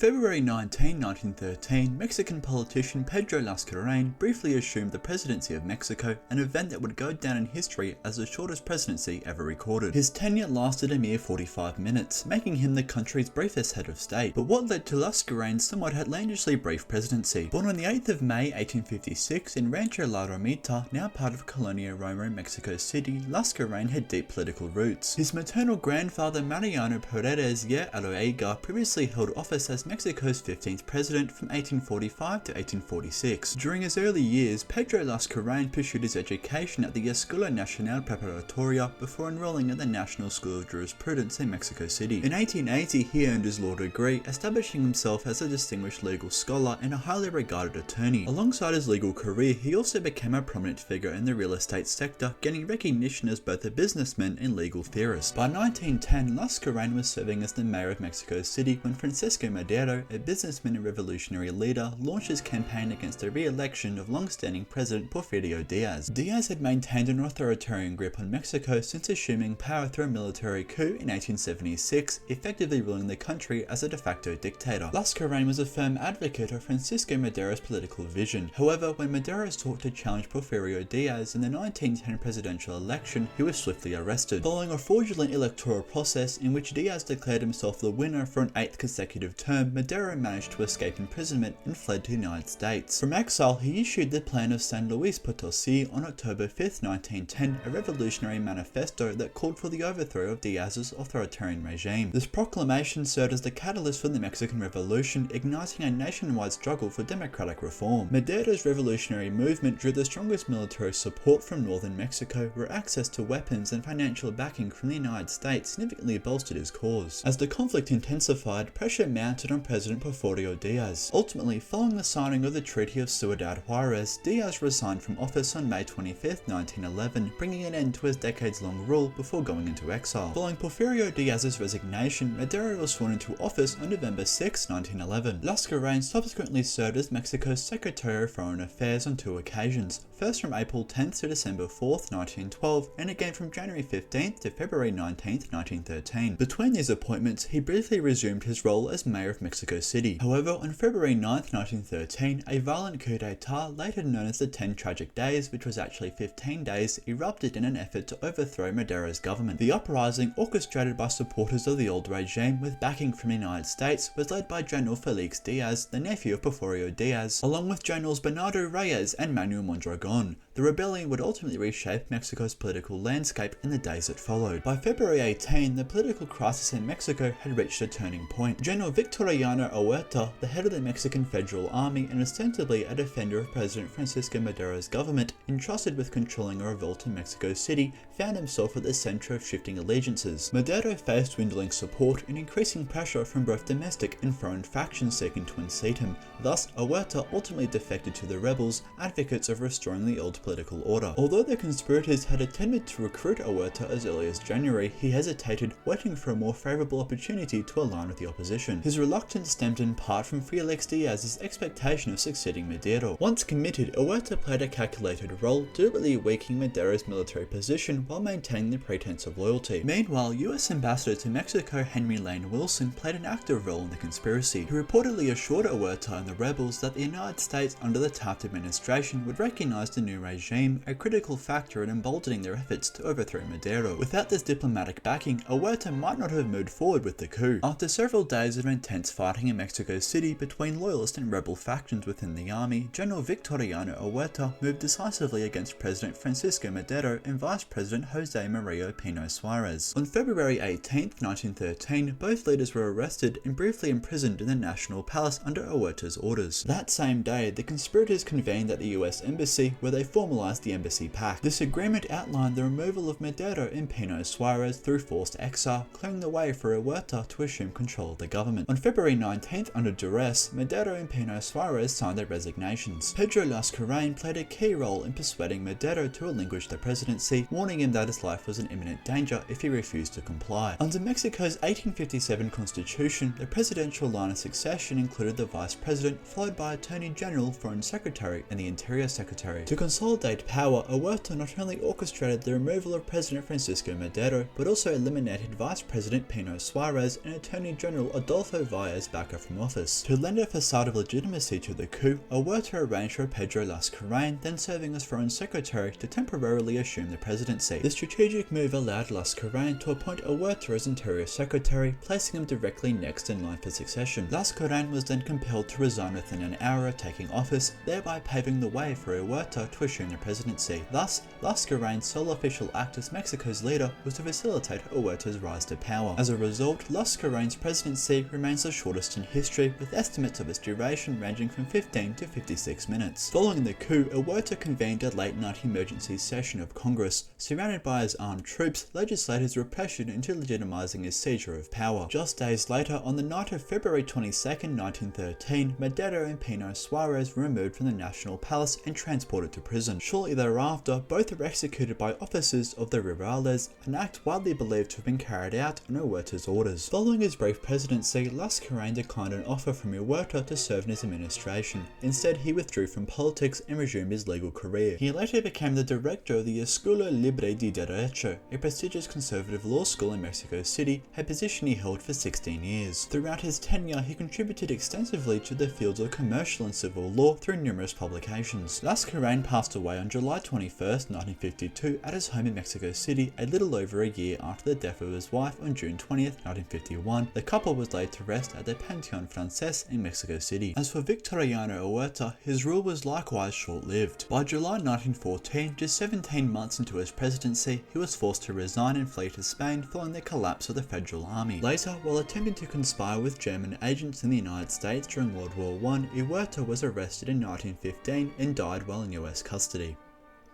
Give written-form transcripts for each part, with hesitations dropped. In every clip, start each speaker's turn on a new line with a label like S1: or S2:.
S1: February 19, 1913, Mexican politician Pedro Lascuráin briefly assumed the presidency of Mexico, an event that would go down in history as the shortest presidency ever recorded. His tenure lasted a mere 45 minutes, making him the country's briefest head of state. But what led to Lascuráin's somewhat outlandishly brief presidency? Born on the 8th of May 1856 in Rancho La Romita, now part of Colonia Roma, Mexico City, Lascuráin had deep political roots. His maternal grandfather Mariano Pérez y Aloaiga previously held office as Mexico's 15th president from 1845 to 1846. During his early years, Pedro Lascuráin pursued his education at the Escuela Nacional Preparatoria before enrolling at the National School of Jurisprudence in Mexico City. In 1880, he earned his law degree, establishing himself as a distinguished legal scholar and a highly regarded attorney. Alongside his legal career, he also became a prominent figure in the real estate sector, gaining recognition as both a businessman and legal theorist. By 1910, Lascuráin was serving as the mayor of Mexico City when Francisco Madero, a businessman and revolutionary leader, launched his campaign against the re-election of long-standing President Porfirio Diaz. Diaz had maintained an authoritarian grip on Mexico since assuming power through a military coup in 1876, effectively ruling the country as a de facto dictator. Lascuráin was a firm advocate of Francisco Madero's political vision. However, when Madero sought to challenge Porfirio Diaz in the 1910 presidential election, he was swiftly arrested. Following a fraudulent electoral process in which Diaz declared himself the winner for an 8th consecutive term, Madero managed to escape imprisonment and fled to the United States. From exile, he issued the Plan of San Luis Potosí on October 5, 1910, a revolutionary manifesto that called for the overthrow of Diaz's authoritarian regime. This proclamation served as the catalyst for the Mexican Revolution, igniting a nationwide struggle for democratic reform. Madero's revolutionary movement drew the strongest military support from northern Mexico, where access to weapons and financial backing from the United States significantly bolstered his cause. As the conflict intensified, pressure mounted on President Porfirio Diaz. Ultimately, following the signing of the Treaty of Ciudad Juárez, Diaz resigned from office on May 25, 1911, bringing an end to his decades-long rule before going into exile. Following Porfirio Diaz's resignation, Madero was sworn into office on November 6, 1911. Lascuráin subsequently served as Mexico's Secretary of Foreign Affairs on 2 occasions, first from April 10 to December 4, 1912, and again from January 15 to February 19, 1913. Between these appointments, he briefly resumed his role as mayor of Mexico City. However, on February 9, 1913, a violent coup d'etat, later known as the 10 Tragic Days, which was actually 15 days, erupted in an effort to overthrow Madero's government. The uprising, orchestrated by supporters of the old regime with backing from the United States, was led by General Felix Diaz, the nephew of Porfirio Diaz, along with Generals Bernardo Reyes and Manuel Mondragon. The rebellion would ultimately reshape Mexico's political landscape in the days that followed. By February 18, the political crisis in Mexico had reached a turning point. General Victoriano Huerta, the head of the Mexican Federal Army and ostensibly a defender of President Francisco Madero's government, entrusted with controlling a revolt in Mexico City, found himself at the center of shifting allegiances. Madero faced dwindling support and increasing pressure from both domestic and foreign factions seeking to unseat him. Thus, Huerta ultimately defected to the rebels, advocates of restoring the old political order. Although the conspirators had attempted to recruit Huerta as early as January, he hesitated, waiting for a more favorable opportunity to align with the opposition. His reluctance stemmed in part from Felix Diaz's expectation of succeeding Madero. Once committed, Huerta played a calculated role, deliberately weakening Madero's military position while maintaining the pretense of loyalty. Meanwhile, US Ambassador to Mexico Henry Lane Wilson played an active role in the conspiracy. He reportedly assured Huerta and the rebels that the United States under the Taft administration would recognize the new regime, a critical factor in emboldening their efforts to overthrow Madero. Without this diplomatic backing, Huerta might not have moved forward with the coup. After several days of intense fighting in Mexico City between loyalist and rebel factions within the army, General Victoriano Huerta moved decisively against President Francisco Madero and Vice President Jose Maria Pino Suarez. On February 18, 1913, both leaders were arrested and briefly imprisoned in the National Palace under Huerta's orders. That same day, the conspirators convened at the US Embassy, where they formalized the Embassy Pact. This agreement outlined the removal of Madero and Pino Suarez through forced exile, clearing the way for Huerta to assume control of the government. On February 19th, under duress, Madero and Pino Suarez signed their resignations. Pedro Lascuráin played a key role in persuading Madero to relinquish the presidency, warning him that his life was in imminent danger if he refused to comply. Under Mexico's 1857 constitution, the presidential line of succession included the vice president, followed by attorney general, foreign secretary, and the interior secretary. To consolidate consolidate power, Huerta not only orchestrated the removal of President Francisco Madero, but also eliminated Vice President Pino Suarez and Attorney General Adolfo Valles Baca from office. To lend a facade of legitimacy to the coup, Huerta arranged for Pedro Lascuráin, then serving as Foreign Secretary, to temporarily assume the presidency. The strategic move allowed Lascuráin to appoint Huerta as Interior Secretary, placing him directly next in line for succession. Lascuráin was then compelled to resign within an hour of taking office, thereby paving the way for Huerta to assume the presidency. Thus, Lascuráin's sole official act as Mexico's leader was to facilitate Huerta's rise to power. As a result, Lascuráin's presidency remains the shortest in history, with estimates of its duration ranging from 15 to 56 minutes. Following the coup, Huerta convened a late-night emergency session of Congress. Surrounded by his armed troops, legislators were pressured into legitimizing his seizure of power. Just days later, on the night of February 22, 1913, Madero and Pino Suarez were removed from the National Palace and transported to prison. Shortly thereafter, both were executed by officers of the Rurales, an act widely believed to have been carried out on Huerta's orders. Following his brief presidency, Lascuráin declined an offer from Huerta to serve in his administration. Instead, he withdrew from politics and resumed his legal career. He later became the director of the Escuela Libre de Derecho, a prestigious conservative law school in Mexico City, a position he held for 16 years. Throughout his tenure, he contributed extensively to the fields of commercial and civil law through numerous publications. Lascuráin passed away on July 21, 1952 at his home in Mexico City, a little over a year after the death of his wife on June 20, 1951. The couple was laid to rest at the Panteón Francés in Mexico City. As for Victoriano Huerta, his rule was likewise short-lived. By July 1914, just 17 months into his presidency, he was forced to resign and flee to Spain following the collapse of the Federal Army. Later, while attempting to conspire with German agents in the United States during World War I, Huerta was arrested in 1915 and died while in US custody.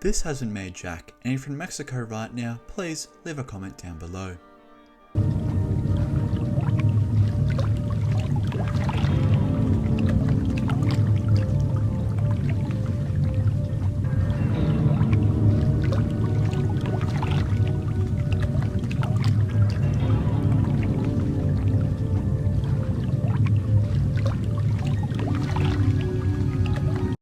S1: This has been me, Jack, and if you're in Mexico right now, please leave a comment down below.